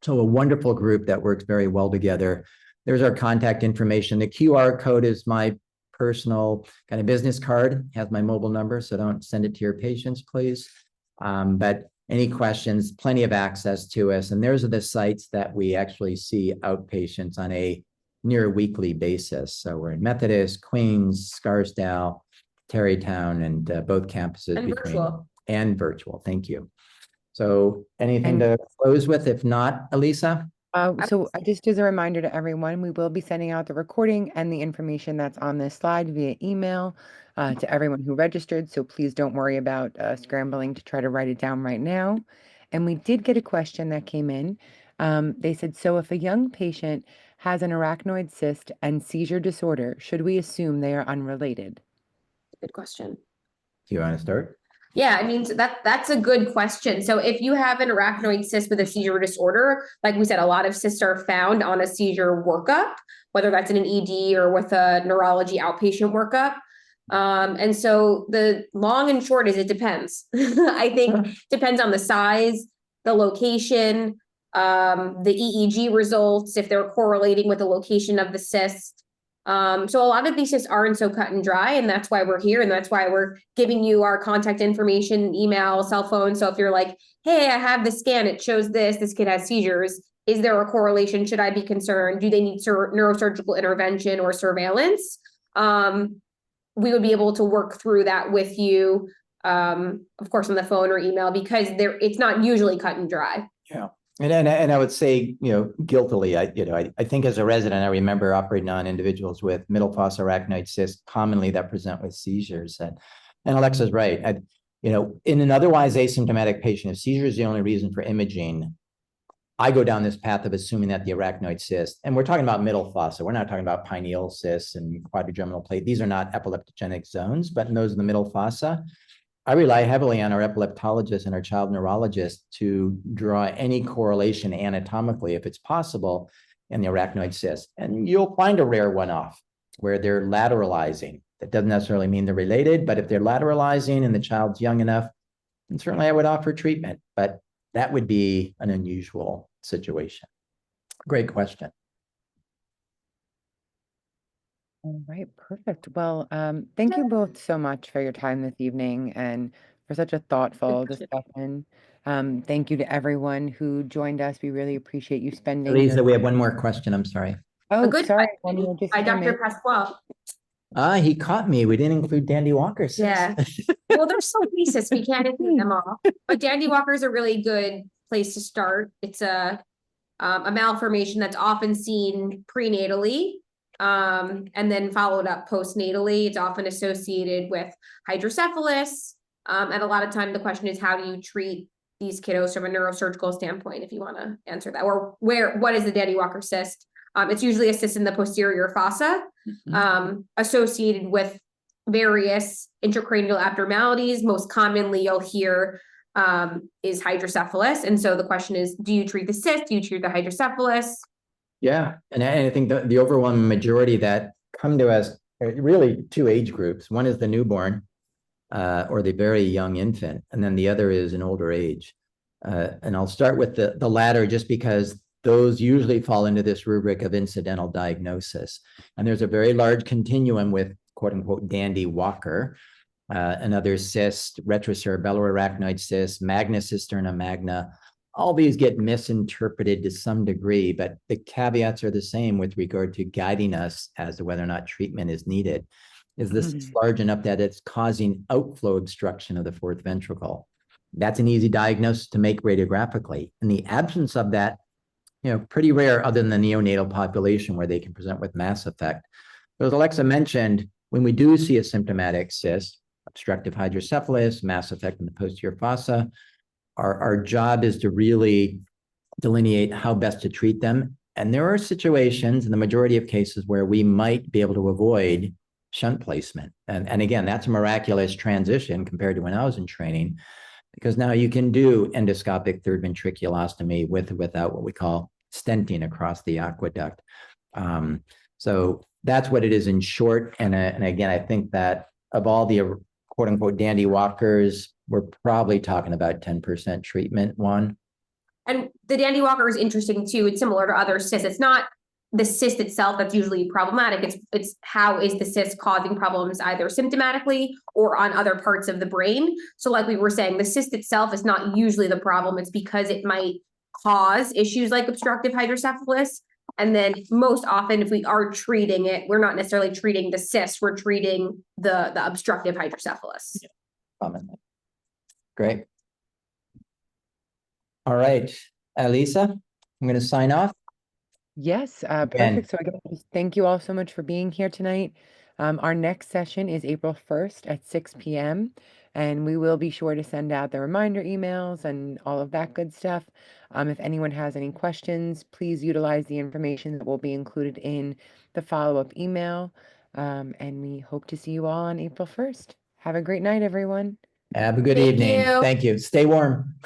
[SPEAKER 2] So a wonderful group that works very well together. There's our contact information. The QR code is my personal kind of business card, has my mobile number, so don't send it to your patients, please. But any questions, plenty of access to us. And there's the sites that we actually see outpatients on a near weekly basis. So we're in Methodist, Queens, Scarsdale, Tarrytown, and both campuses. And virtual. Thank you. So anything to close with? If not, Elisa?
[SPEAKER 1] So just as a reminder to everyone, we will be sending out the recording and the information that's on this slide via email to everyone who registered. So please don't worry about scrambling to try to write it down right now. And we did get a question that came in. They said, so if a young patient has an arachnoid cyst and seizure disorder, should we assume they are unrelated?
[SPEAKER 3] Good question.
[SPEAKER 2] Do you want to start?
[SPEAKER 3] Yeah, I mean, that's a good question. So if you have an arachnoid cyst with a seizure disorder, like we said, a lot of cysts are found on a seizure workup, whether that's in an ED or with a neurology outpatient workup. And so the long and short is it depends. I think depends on the size, the location, the EEG results, if they're correlating with the location of the cyst. So a lot of these cysts aren't so cut and dry, and that's why we're here, and that's why we're giving you our contact information, email, cell phone. So if you're like, hey, I have the scan, it shows this kid has seizures. Is there a correlation? Should I be concerned? Do they need neurosurgical intervention or surveillance? We would be able to work through that with you, of course, on the phone or email, because it's not usually cut and dry.
[SPEAKER 2] Yeah. And I would say, guiltily, I think as a resident, I remember operating on individuals with middle fossa arachnoid cysts, commonly that present with seizures. And Alexa's right. In an otherwise asymptomatic patient, if seizure is the only reason for imaging, I go down this path of assuming that the arachnoid cyst, and we're talking about middle fossa, we're not talking about pineal cysts and quadrigeminal plate. These are not epileptogenic zones, but in those in the middle fossa, I rely heavily on our epileptologists and our child neurologists to draw any correlation anatomically, if it's possible, in the arachnoid cyst. And you'll find a rare one-off where they're lateralizing. That doesn't necessarily mean they're related, but if they're lateralizing and the child's young enough, then certainly I would offer treatment, but that would be an unusual situation. Great question.
[SPEAKER 1] All right, perfect. Well, thank you both so much for your time this evening and for such a thoughtful discussion. Thank you to everyone who joined us. We really appreciate you spending.
[SPEAKER 2] Lisa, we have one more question. I'm sorry.
[SPEAKER 1] Oh,
[SPEAKER 3] good
[SPEAKER 1] sorry.
[SPEAKER 3] By Dr. Pasquale.
[SPEAKER 2] He caught me. We didn't include Dandy Walker cysts.
[SPEAKER 3] Yeah. Well, there's so many cysts, we can't include them all. But Dandy Walker is a really good place to start. It's a malformation that's often seen prenatally. And then followed up postnatally. It's often associated with hydrocephalus. And a lot of time the question is, how do you treat these kiddos from a neurosurgical standpoint, if you want to answer that? Or what is the Dandy Walker cyst? It's usually a cyst in the posterior fossa, associated with various intracranial abnormalities. Most commonly you'll hear is hydrocephalus. And so the question is, do you treat the cyst? Do you treat the hydrocephalus?
[SPEAKER 2] Yeah, and I think the overwhelming majority that come to us are really 2 age groups. One is the newborn or the very young infant, and then the other is an older age. And I'll start with the latter just because those usually fall into this rubric of incidental diagnosis. And there's a very large continuum with quote unquote Dandy Walker, another cyst, retrocerebellar arachnoid cyst, magna cisterna magna. all these get misinterpreted to some degree, but the caveats are the same with regard to guiding us as to whether or not treatment is needed. Is this large enough that it's causing outflow obstruction of the fourth ventricle? That's an easy diagnosis to make radiographically. In the absence of that, pretty rare other than the neonatal population where they can present with mass effect. But as Alexa mentioned, when we do see a symptomatic cyst, obstructive hydrocephalus, mass effect in the posterior fossa, our job is to really delineate how best to treat them. And there are situations in the majority of cases where we might be able to avoid shunt placement. And again, that's a miraculous transition compared to when I was in training, because now you can do endoscopic third ventriculostomy with or without what we call stenting across the aqueduct. So that's what it is in short. And again, I think that of all the quote unquote dandy walkers, we're probably talking about 10% treatment one.
[SPEAKER 3] And the dandy walker is interesting too. It's similar to other cysts. It's not the cyst itself that's usually problematic. It's how is the cyst causing problems either symptomatically or on other parts of the brain. So like we were saying, the cyst itself is not usually the problem. It's because it might cause issues like obstructive hydrocephalus. And then most often, if we are treating it, we're not necessarily treating the cyst, we're treating the obstructive hydrocephalus.
[SPEAKER 2] Great. All right, Elisa, I'm going to sign off.
[SPEAKER 1] Yes, perfect. So again, thank you all so much for being here tonight. Our next session is April 1st at 6 p.m. And we will be sure to send out the reminder emails and all of that good stuff. If anyone has any questions, please utilize the information that will be included in the follow-up email. And we hope to see you all on April 1st. Have a great night, everyone.
[SPEAKER 2] Have a good evening. Thank you. Stay warm.